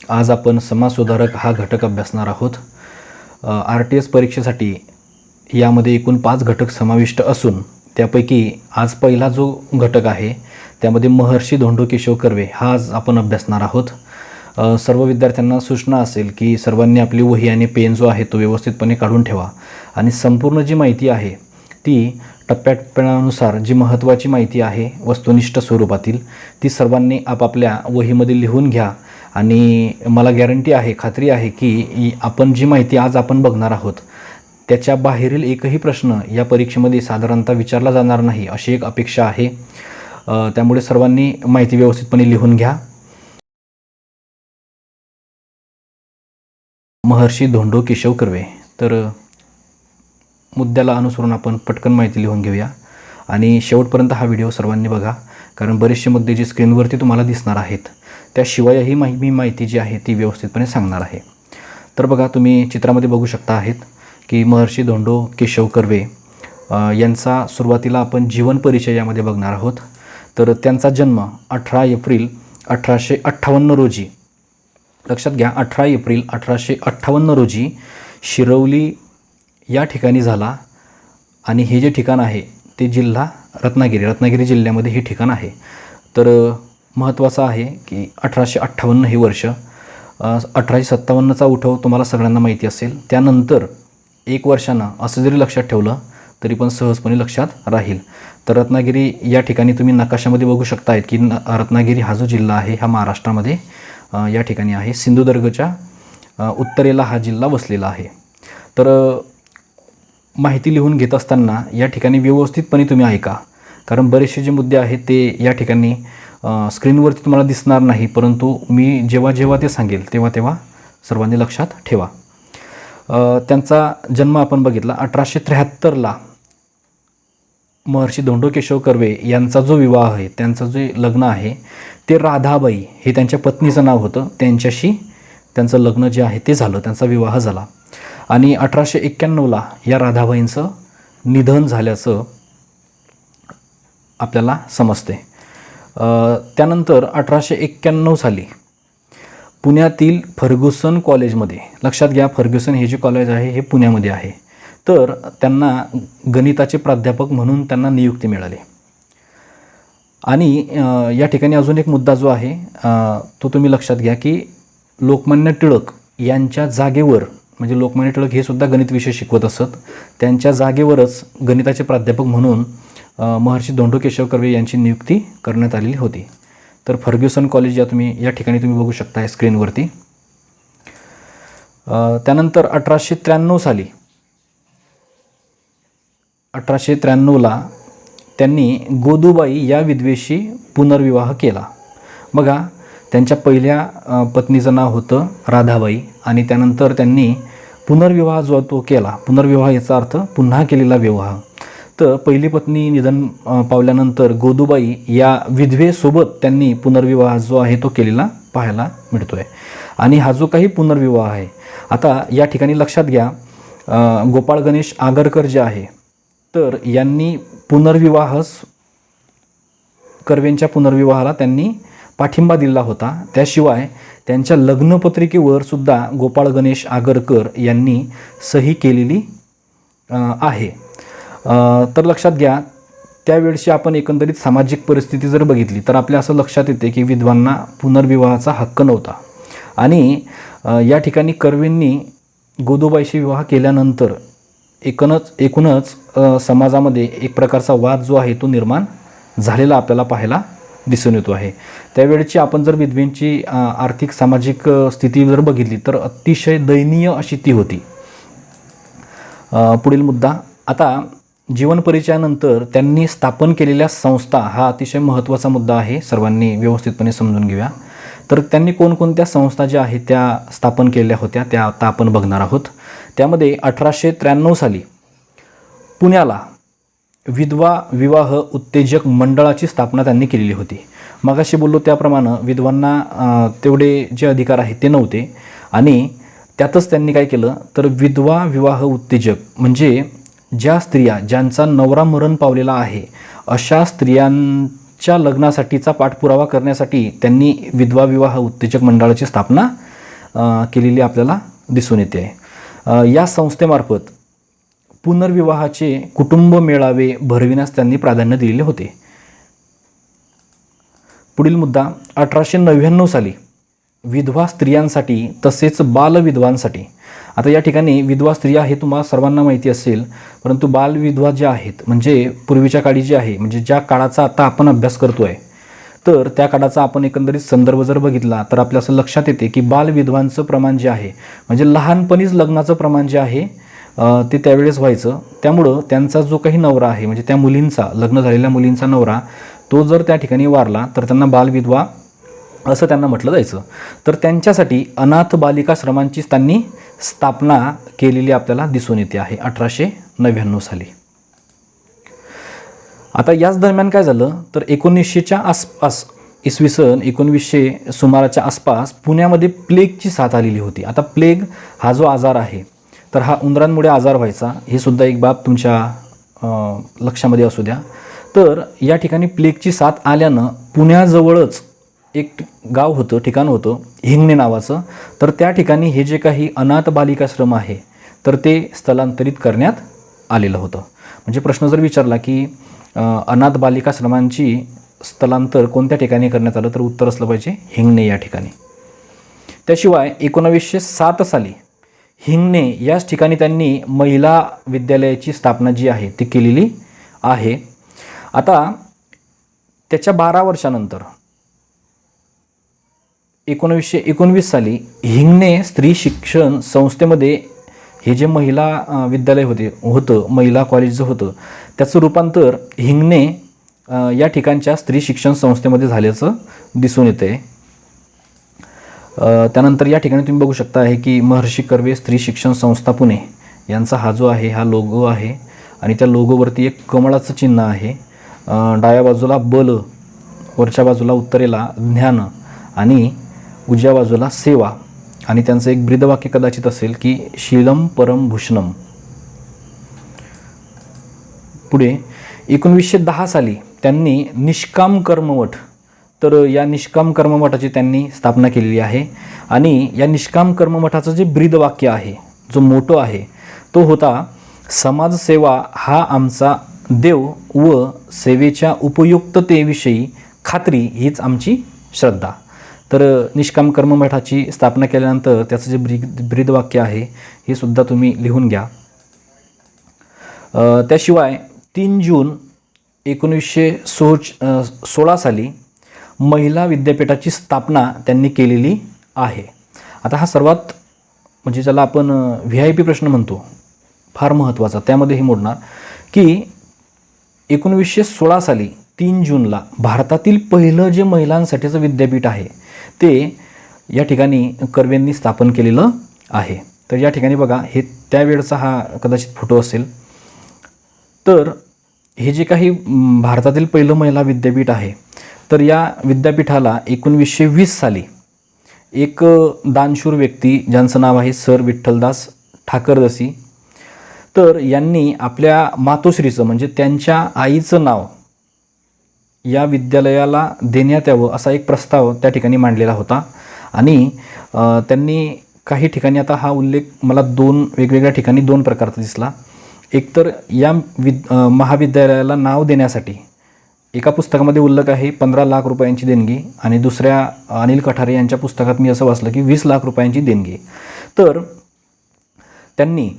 आज आपण समाजसुधारक हा घटक अभ्यासणार आहोत। RTS परीक्षेसाठी यामध्ये एकूण 5 घटक समाविष्ट असून त्यापैकी आज पहिला जो घटक आहे त्यामध्ये महर्षी धोंडो केशव कर्वे हा आज आपण अभ्यासणार आहोत। सर्व विद्यार्थ्यांना सूचना असेल की सर्वांनी आपली वही आणि पेन जो आहे तो व्यवस्थितपणे काढून ठेवा आणि संपूर्ण जी माहिती आहे ती टप्प्याटप्प्यानुसार जी महत्त्वाची माहिती आहे वस्तुनिष्ठ स्वरूपातील ती सर्वांनी आपापल्या वहीमध्ये लिहून घ्या। आणि मला गॅरंटी आहे, खात्री आहे की आपण जी माहिती आज आपण बघणार आहोत त्याच्या बाहेरील एकही प्रश्न या परीक्षेमध्ये साधारणतः विचारला जाणार नाही अशी एक अपेक्षा आहे। त्यामुळे सर्वांनी माहिती व्यवस्थितपणे लिहून घ्या। महर्षी धोंडो केशव कर्वे, तर मुद्द्याला अनुसरून आपण पटकन माहिती लिहून घेऊया आणि शेवटपर्यंत हा व्हिडिओ सर्वांनी बघा, कारण बरेचसे मुद्दे जे स्क्रीनवरती तुम्हाला दिसणार आहेत त्याशिवायही मी माहिती जी आहे ती व्यवस्थितपणे सांगणार आहे। तर बघा, तुम्ही चित्रामध्ये बघू शकता आहेत की महर्षी धोंडो केशव कर्वे यांचा सुरुवातीला आपण जीवन परिचय यामध्ये बघणार आहोत। तर त्यांचा जन्म 18 एप्रिल 1858 रोजी, लक्षात घ्या 18 एप्रिल 1858 रोजी शिरवली या ठिकाणी झाला आणि हे जे ठिकाण आहे ते जिल्हा रत्नागिरी जिल्ह्यामध्ये हे ठिकाण आहे। तर महत्त्वाचं आहे की 1858 हे वर्ष, 1857चा उठाव तुम्हाला सगळ्यांना माहिती असेल, त्यानंतर 1 वर्षानं असं जरी लक्षात ठेवलं तरी पण सहजपणे लक्षात राहील। तर रत्नागिरी या ठिकाणी तुम्ही नकाशामध्ये बघू शकतायत की रत्नागिरी हा जो जिल्हा आहे हा महाराष्ट्रामध्ये या ठिकाणी आहे। सिंधुदुर्गच्या उत्तरेला हा जिल्हा वसलेला आहे। तर माहिती लिहून घेत असताना या ठिकाणी व्यवस्थितपणे तुम्ही ऐका, कारण बरेचसे जे मुद्दे आहेत ते या ठिकाणी स्क्रीनवरती तुम्हाला दिसणार नाही, परंतु मी जेव्हा ते सांगेल तेव्हा सर्वांनी लक्षात ठेवा। त्यांचा जन्म आपण बघितला 1873ला। महर्षी धोंडो केशव कर्वे यांचा जो विवाह आहे, त्यांचं जे लग्न आहे ते राधाबाई हे त्यांच्या पत्नीचं नाव होतं, त्यांच्याशी त्यांचं लग्न जे आहे ते झालं, त्यांचा विवाह झाला। आणि 1891ला या राधाबाईंचं निधन झाल्याचं आपल्याला समजते। त्यानंतर 1891 साली पुण्यातील फर्ग्युसन कॉलेजमध्ये, लक्षात घ्या फर्ग्युसन हे जे कॉलेज आहे हे पुण्यामध्ये आहे, तर त्यांना गणिताचे प्राध्यापक म्हणून त्यांना नियुक्ती मिळाली। आणि या ठिकाणी अजून एक मुद्दा जो आहे तो तुम्ही लक्षात घ्या की लोकमान्य टिळक यांच्या जागेवर, म्हणजे लोकमान्य टिळक हे सुद्धा गणित विषय शिकवत असत, त्यांच्या जागेवरच गणिताचे प्राध्यापक म्हणून महर्षी धोंडो केशव कर्वे यांची नियुक्ती करण्यात आलेली होती। तर फर्ग्युसन कॉलेज या ठिकाणी तुम्ही बघू शकता स्क्रीनवरती। त्यानंतर 1893ला त्यांनी गोदूबाई या विधवेशी पुनर्विवाह केला। बघा, त्यांच्या पहिल्या पत्नीचं नाव होतं राधाबाई आणि त्यानंतर त्यांनी पुनर्विवाह जो तो केला। पुनर्विवाह याचा अर्थ पुन्हा केलेला विवाह। तर पहिली पत्नी निधन पावल्यानंतर गोदूबाई या विधवेसोबत त्यांनी पुनर्विवाह जो आहे तो केलेला पाहायला मिळतोय। आणि हा जो काही पुनर्विवाह आहे, आता या ठिकाणी लक्षात घ्या गोपाळ गणेश आगरकर जे आहे तर यांनी कर्वेंच्या पुनर्विवाहाला त्यांनी पाठिंबा दिला होता। त्याशिवाय त्यांच्या लग्नपत्रिकेवर सुद्धा गोपाळ गणेश आगरकर यांनी सही केलेली आहे। तर लक्षात घ्या, त्यावेळची आपण एकंदरीत सामाजिक परिस्थिती जर बघितली तर आपल्या असं लक्षात येते की विधवांना पुनर्विवाहाचा हक्क नव्हता। आणि या ठिकाणी कर्वेंनी गोदूबाईशी विवाह केल्यानंतर एकूणच समाजामध्ये एक प्रकारचा वाद जो आहे तो निर्माण झालेला आपल्याला पाहायला दिसून येतो आहे। त्यावेळची आपण जर विधवेंची आर्थिक सामाजिक स्थिती जर बघितली तर अतिशय दयनीय अशी ती होती। पुढील मुद्दा, आता जीवन परिचयानंतर त्यांनी स्थापन केलेल्या संस्था हा अतिशय महत्त्वाचा मुद्दा आहे, सर्वांनी व्यवस्थितपणे समजून घेऊया। तर त्यांनी कोणकोणत्या संस्था ज्या आहेत त्या स्थापन केलेल्या होत्या त्या आता आपण बघणार आहोत। त्यामध्ये 1893 साली पुण्याला विधवा विवाह उत्तेजक मंडळाची स्थापना त्यांनी केलेली होती। मगाशी बोललो त्याप्रमाणे विधवांना तेवढे जे अधिकार आहेत ते नव्हते आणि त्यातच त्यांनी काय केलं तर विधवा विवाह उत्तेजक म्हणजे ज्या स्त्रिया ज्यांचा नवरा मरण पावलेला आहे अशा स्त्रियांच्या लग्नासाठीचा पाठपुरावा करण्यासाठी त्यांनी विधवा विवाह उत्तेजक मंडळाची स्थापना केलेली आपल्याला दिसून येते आहे. या संस्थेमार्फत पुनर्विवाहाचे कुटुंब मेळावे भरविण्यास त्यांनी प्राधान्य दिलेले होते. पुढील मुद्दा 1899 साली विधवा स्त्रियांसाठी तसेच बालविधवांसाठी. आता या ठिकाणी विधवा स्त्रिया हे तुम्हाला सर्वांना माहिती असेल, परंतु बालविधवा ज्या आहेत म्हणजे पूर्वीच्या काळी जे आहे म्हणजे ज्या काळाचा आता आपण अभ्यास करतो आहे, तर त्या काळाचा आपण एकंदरीत संदर्भ जर बघितला तर आपल्या असं लक्षात येते की बालविधवांचं प्रमाण जे आहे म्हणजे लहानपणीच लग्नाचं प्रमाण जे आहे ते त्यावेळेस व्हायचं. त्यामुळं त्यांचा जो काही नवरा आहे म्हणजे त्या मुलींचा, लग्न झालेल्या मुलींचा नवरा, तो जर त्या ठिकाणी वारला तर त्यांना बालविधवा असं त्यांना म्हटलं जायचं. तर त्यांच्यासाठी अनाथ बालिकाश्रमांची त्यांनी स्थापना केलेली आपल्याला दिसून येते आहे 1899 साली. आता याच दरम्यान काय झालं तर 1900च्या आसपास, इसवी सन 1900 सुमाराच्या आसपास पुण्यामध्ये प्लेगची साथ आलेली होती. आता प्लेग हा जो आजार आहे तर हा उंदरांमुळे आजार व्हायचा, हे सुद्धा एक बाब तुमच्या लक्षामध्ये असू द्या. तर या ठिकाणी प्लेगची साथ आल्यानं पुण्याजवळच एक गाव होतं, ठिकाण होतं हिंगणे नावाचं. तर त्या ठिकाणी हे जे काही अनाथ बालिकाश्रम आहे तर ते स्थलांतरित करण्यात आलेलं होतं. म्हणजे प्रश्न जर विचारला की अनाथ बालिकाश्रमांची स्थलांतर कोणत्या ठिकाणी करण्यात आलं तर उत्तर असलं पाहिजे हिंगणे या ठिकाणी. त्याशिवाय 1907 साली हिंगणे याच ठिकाणी त्यांनी महिला विद्यालयाची स्थापना जी आहे ती केलेली आहे. आता त्याच्या 12 वर्षानंतर 1919 साली हिंगणे स्त्री शिक्षण संस्थेमध्ये हे जे महिला विद्यालय होतं महिला कॉलेज जे होतं त्याचं रूपांतर हिंगणे या ठिकाणच्या स्त्री शिक्षण संस्थेमध्ये झाल्याचं दिसून येते. त्यानंतर या ठिकाणी तुम्ही बघू शकता आहे की महर्षी कर्वे स्त्री शिक्षण संस्था पुणे यांचा हा जो आहे हा लोगो आहे आणि त्या लोगोवरती एक कमळाचं चिन्ह आहे. डाव्या बाजूला बल, वरच्या बाजूला उत्तरेला ज्ञान आणि उजव्या बाजूला सेवा आणि त्यांचं एक ब्रीदवाक्य कदाचित असेल की शीलम परम भूषणम. पुढे 1910 साली त्यांनी निष्काम कर्ममठ, तर या निष्काम कर्ममठाची त्यांनी स्थापना केलेली आहे आणि या निष्काम कर्ममठाचं जे ब्रीदवाक्य आहे, जो मोटो आहे तो होता समाजसेवा हा आमचा देव व सेवेच्या उपयुक्ततेविषयी खात्री हीच आमची श्रद्धा. तर निष्काम कर्ममठाची स्थापना केल्यानंतर त्याचं जे ब्रीदवाक्य आहे हे सुद्धा तुम्ही लिहून घ्या. त्याशिवाय 3 जून 1916 साली महिला विद्यापीठाची स्थापना त्यांनी केलेली आहे. आता हा सर्वात म्हणजे ज्याला आपण VIP प्रश्न म्हणतो फार महत्त्वाचा, त्यामध्ये हे मोडणार की 1916 साली 3 जूनला भारतातील पहिलं जे महिलांसाठीचं विद्यापीठ आहे ते या ठिकाणी कर्वेंनी स्थापन केलेलं आहे. तर या ठिकाणी बघा हे त्यावेळचा हा कदाचित फोटो असेल. तर हे जे काही भारतातील पहिलं महिला विद्यापीठ आहे तर या विद्यापीठाला 1920 साली एक दानशूर व्यक्ती ज्यांचं नाव आहे सर विठ्ठलदास ठाकरसी, तर यांनी आपल्या मातोश्रीचं म्हणजे त्यांच्या आईचं नाव या विद्यालयाला देण्यात यावं असा एक प्रस्ताव त्या ठिकाणी मांडलेला होता. आणि त्यांनी काही ठिकाणी, आता हा उल्लेख मला वेगवेगळ्या ठिकाणी 2 प्रकारचा दिसला. एकतर या महाविद्यालयाला नाव देण्यासाठी एका पुस्तकामध्ये उल्लेख आहे 15 लाख रुपयांची देणगी आणि दुसऱ्या अनिल कठारे यांच्या पुस्तकात मी असं वाचलं की 20 लाख रुपयांची देणगी. तर त्यांनी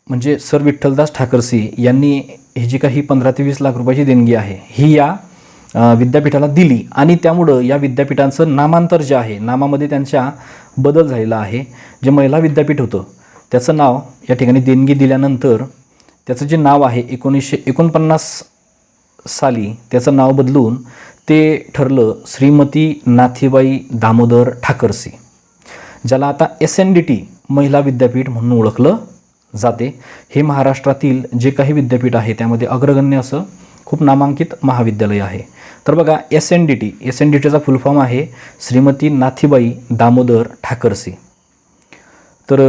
म्हणजे सर विठ्ठलदास ठाकरसी यांनी ही जी काही 15 ते 20 लाख रुपयाची देणगी आहे ही या विद्यापीठाला दिली आणि त्यामुळं या विद्यापीठांचं नामांतर जे आहे, नामामध्ये त्यांच्या बदल झालेला आहे. जे महिला विद्यापीठ होतं त्याचं नाव या ठिकाणी देणगी दिल्यानंतर त्याचं जे नाव आहे 1949 साली त्याचं नाव बदलून ते ठरलं श्रीमती नाथीबाई दामोदर ठाकरसी, ज्याला आता SNDT महिला विद्यापीठ म्हणून ओळखलं जाते. हे महाराष्ट्रातील जे काही विद्यापीठ आहे त्यामध्ये अग्रगण्य असं खूप नामांकित महाविद्यालय आहे. तर बघा SNDTचा फुल फॉर्म आहे श्रीमती नाथीबाई दामोदर ठाकरसी. तर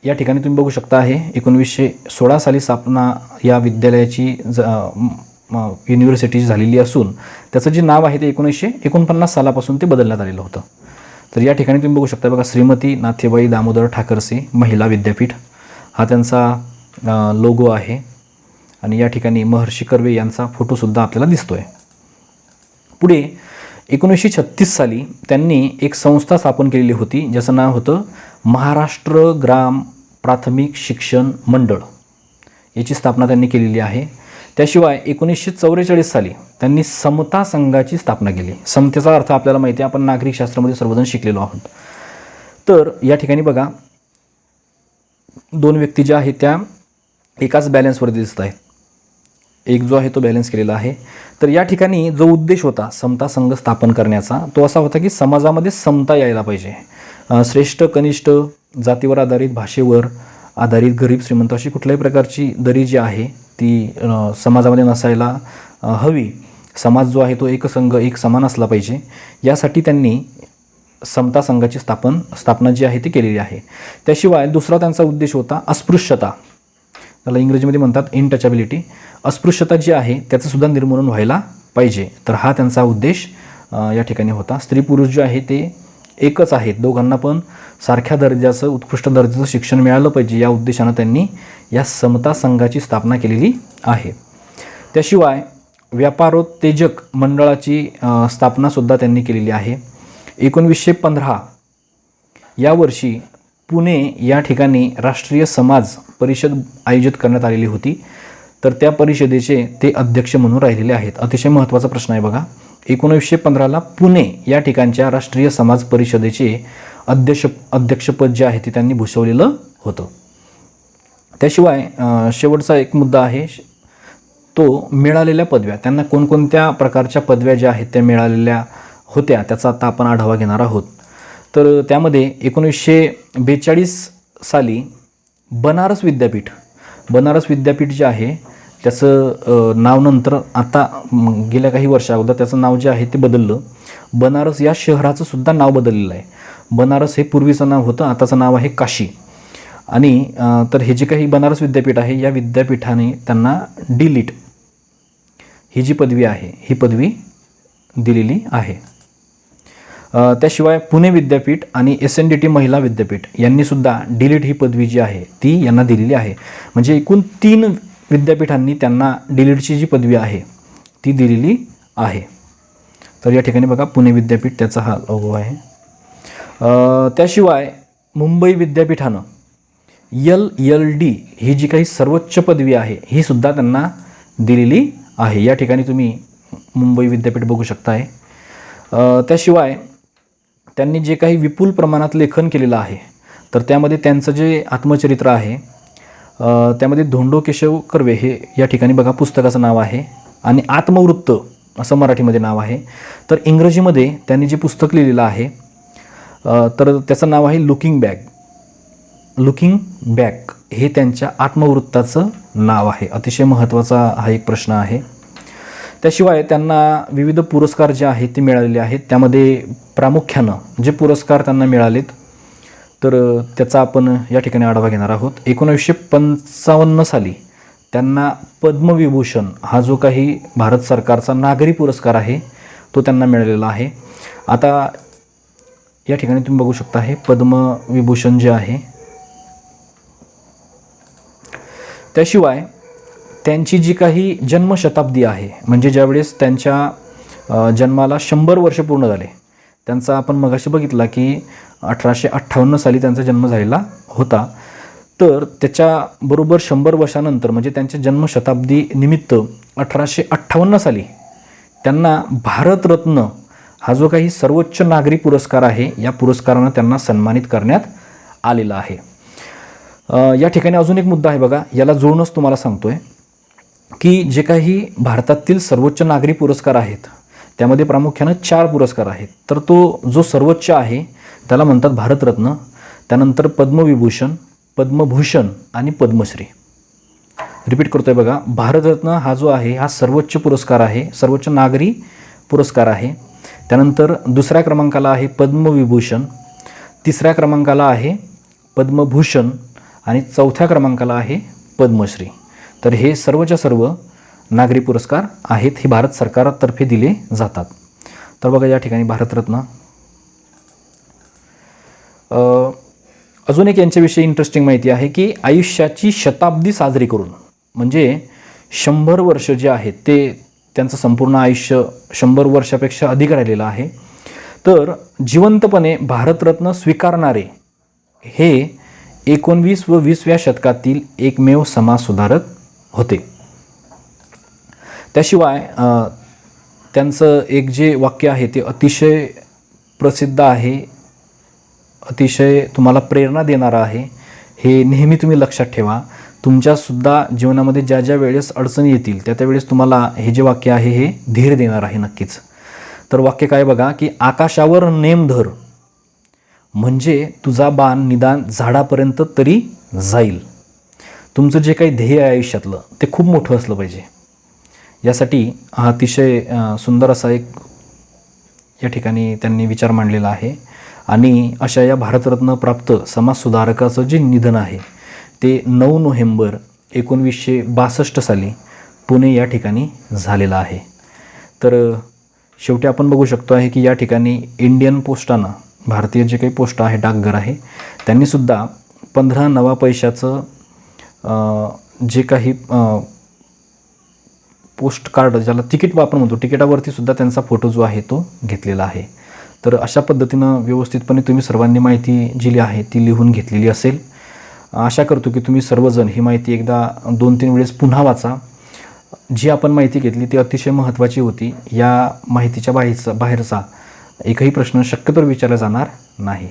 या ठिकाणी तुम्ही बघू शकता आहे 1916 साली स्थापना या विद्यालयाची युनिव्हर्सिटी झालेली असून त्याचं जे नाव आहे ते 1949 सालापासून ते बदलण्यात आलेलं होतं. तर या ठिकाणी तुम्ही बघू शकता बघा, श्रीमती नाथेबाई दामोदर ठाकरसे महिला विद्यापीठ हा त्यांचा लोगो आहे आणि या ठिकाणी महर्षी कर्वे यांचा फोटोसुद्धा आपल्याला दिसतो आहे. पुढे 1936 साली त्यांनी एक संस्था स्थापन केलेली होती ज्याचं नाव होतं महाराष्ट्र ग्राम प्राथमिक शिक्षण मंडळ. याची स्थापना त्यांनी केलेली आहे. त्याशिवाय 1944 साली त्यांनी समता संघाची स्थापना केली. समतेचा अर्थ आपल्याला माहिती आहे, आपण नागरिक शास्त्रामध्ये सर्वजण शिकलेलो आहोत. तर या ठिकाणी बघा, दोन व्यक्ती ज्या आहेत त्या एकाच बॅलन्सवरती दिसत आहेत. एक जो आहे तो बॅलन्स केलेला आहे. तर या ठिकाणी जो उद्देश होता समता संघ स्थापन करण्याचा तो असा होता की समाजामध्ये समता यायला पाहिजे. श्रेष्ठ कनिष्ठ, जातीवर आधारित, भाषेवर आधारित, गरीब श्रीमंत अशी कुठल्याही प्रकारची दरी जी आहे ती समाजामध्ये नसायला हवी. समाज जो आहे तो एकसंघ एक समान असला पाहिजे. यासाठी त्यांनी समता संघाची स्थापना जी आहे ती केलेली आहे. त्याशिवाय दुसरा त्यांचा उद्देश होता अस्पृश्यता, त्याला इंग्रजीमध्ये म्हणतात इनटचॅबिलिटी. अस्पृश्यता जी आहे त्याचं सुद्धा निर्मूलन व्हायला पाहिजे. तर हा त्यांचा उद्देश या ठिकाणी होता. स्त्री पुरुष जे आहे ते एकच आहेत, दोघांना पण सारख्या दर्जाचं उत्कृष्ट दर्जाचं शिक्षण मिळालं पाहिजे या उद्देशानं त्यांनी या समता संघाची स्थापना केलेली आहे. त्याशिवाय व्यापारोत्तेजक मंडळाची स्थापनासुद्धा त्यांनी केलेली आहे. 1915 या वर्षी पुणे या ठिकाणी राष्ट्रीय समाज परिषद आयोजित करण्यात आलेली होती. तर त्या परिषदेचे ते अध्यक्ष म्हणून राहिलेले आहेत. अतिशय महत्त्वाचा प्रश्न आहे बघा. 1915ला पुणे या ठिकाणच्या राष्ट्रीय समाज परिषदेचे अध्यक्षपद जे आहे ते त्यांनी भूषवलेलं होतं. त्याशिवाय शेवटचा एक मुद्दा आहे तो मिळालेल्या पदव्या. त्यांना कोणकोणत्या प्रकारच्या पदव्या ज्या आहेत त्या मिळालेल्या होत्या त्याचा आता आपण आढावा घेणार आहोत. तर त्यामध्ये 1942 साली बनारस विद्यापीठ जे आहे त्याचं नाव नंतर आता गेल्या काही वर्षा अगोदर त्याचं नाव जे आहे ते बदललं. बनारस या शहराचं सुद्धा नाव बदललेलं आहे. बनारस हे पूर्वीचं नाव होतं, आताचं नाव आहे काशी. आणि तर हे जे काही बनारस विद्यापीठ आहे या विद्यापीठाने त्यांना D.Litt ही जी पदवी आहे ही पदवी दिलेली आहे. त्याशिवाय पुणे विद्यापीठ आणि SNDT महिला विद्यापीठ यांनीसुद्धा D.Litt ही पदवी जी आहे ती यांना दिलेली आहे. म्हणजे एकूण 3 विद्यापीठांनी त्यांना D.Littची जी पदवी आहे ती दिलेली आहे. तर या ठिकाणी बघा पुणे विद्यापीठ त्याचा हा लोगो आहे. त्याशिवाय मुंबई विद्यापीठानं LLD ही जी काही सर्वोच्च पदवी आहे ही सुद्धा त्यांना दिलेली आहे. या ठिकाणी तुम्ही मुंबई विद्यापीठ बघू शकताय. त्याशिवाय त्यांनी जे काही विपुल प्रमाणात लेखन केलेलं आहे तर त्यामध्ये त्यांचं जे आत्मचरित्र आहे त्यामध्ये धोंडो केशव कर्वे हे या ठिकाणी बघा पुस्तकाचं नाव आहे आणि आत्मवृत्त असं मराठीमध्ये नाव आहे. तर इंग्रजीमध्ये त्यांनी जे पुस्तक लिहिलेलं आहे तर त्याचं नाव आहे लुकिंग बॅक हे त्यांच्या आत्मवृत्ताचं नाव आहे. अतिशय महत्त्वाचा हा एक प्रश्न आहे. त्याशिवाय त्यांना विविध पुरस्कार जे आहेत ते मिळालेले आहेत. त्यामध्ये प्रामुख्यानं जे पुरस्कार त्यांना मिळालेत तर त्याचा आपण या ठिकाणी आढावा घेणार आहोत. 1955 साली त्यांना पद्मविभूषण हा जो काही भारत सरकारचा नागरी पुरस्कार आहे तो त्यांना मिळालेला आहे. आता या ठिकाणी तुम्ही बघू शकता हे पद्मविभूषण जे आहे. त्याशिवाय त्यांची जी काही जन्मशताब्दी आहे म्हणजे ज्यावेळेस त्यांच्या जन्माला 100 वर्ष पूर्ण झाले, त्यांचा आपण मगाशी बघितला की 1858 साली त्यांचा जन्म झालेला होता. तर त्याच्याबरोबर 100 वर्षानंतर म्हणजे त्यांच्या जन्मशताब्दी निमित्त 1858 साली त्यांना भारतरत्न हा जो काही सर्वोच्च नागरी पुरस्कार आहे या पुरस्कारानं त्यांना सन्मानित करण्यात आलेला आहे. या ठिकाणी अजून एक मुद्दा आहे बघा, याला जोडूनच तुम्हाला सांगतोय की जे काही भारतातील सर्वोच्च नागरी पुरस्कार आहेत त्यामध्ये प्रामुख्यानं 4 पुरस्कार आहेत. तर तो जो सर्वोच्च आहे त्याला म्हणतात भारतरत्न, त्यानंतर पद्मविभूषण, पद्मभूषण आणि पद्मश्री. रिपीट करतोय बघा, भारतरत्न हा जो आहे हा सर्वोच्च पुरस्कार आहे, सर्वोच्च नागरी पुरस्कार आहे. त्यानंतर दुसऱ्या क्रमांकाला आहे पद्मविभूषण, तिसऱ्या क्रमांकाला आहे पद्मभूषण आणि चौथ्या क्रमांकाला आहे पद्मश्री. तर हे सर्वच्या सर्व नागरी पुरस्कार आहेत, हे भारत सरकारतर्फे दिले जातात. तर बघा या ठिकाणी भारतरत्न, अजून एक यांच्याविषयी इंटरेस्टिंग माहिती आहे की आयुष्याची शताब्दी साजरी करून, म्हणजे 100 वर्ष जे आहेत ते त्यांचं संपूर्ण आयुष्य 100 वर्षापेक्षा अधिक राहिलेलं आहे, तर जिवंतपणे भारतरत्न स्वीकारणारे हे 19 व 20व्या शतकातील एकमेव समाजसुधारक होते. त्याशिवाय त्यांचं एक जे वाक्य आहे ते अतिशय प्रसिद्ध आहे, अतिशय तुम्हाला प्रेरणा देणारं आहे. हे नेहमी तुम्ही लक्षात ठेवा. तुमच्यासुद्धा जीवनामध्ये ज्या ज्या वेळेस अडचणी येतील त्या त्यावेळेस तुम्हाला हे जे वाक्य आहे हे धीर देणार आहे नक्कीच. तर वाक्य काय बघा की आकाशावर नेम धर, म्हणजे तुझा बाण निदान झाडापर्यंत तरी जाईल. तुमचं जे काही ध्येय आहे आयुष्यातलं ते खूप मोठं असलं पाहिजे. यासाठी हा अतिशय सुंदर असा एक या ठिकाणी त्यांनी विचार मांडलेला आहे. आणि अशा या भारतरत्न प्राप्त समाजसुधारकाचं जे निधन आहे ते 9 नोव्हेंबर 1962 साली पुणे या ठिकाणी झालेलं आहे. तर शेवटी आपण बघू शकतो आहे की या ठिकाणी इंडियन पोस्टानं, भारतीय जे काही पोस्ट आहे, डाकघर आहे, त्यांनीसुद्धा 15 नवा पैशाचं जे काही पोस्ट कार्ड, ज्याला तिकीट आपण म्हणतो, तिकिटावरती सुद्धा त्यांचा फोटो जो आहे तो घेतलेला आहे. तर अशा पद्धतीनं व्यवस्थितपणे तुम्ही सर्वांनी माहिती जी आहे ती लिहून घेतलेली असेल. आशा करतो की तुम्ही सर्वजण ही माहिती एकदा 2-3 वेळेस पुन्हा वाचा. जी आपण माहिती घेतली ती अतिशय महत्त्वाची होती. या माहितीच्या बाहेरचा एकही प्रश्न शक्यतो विचारला जाणार नाही.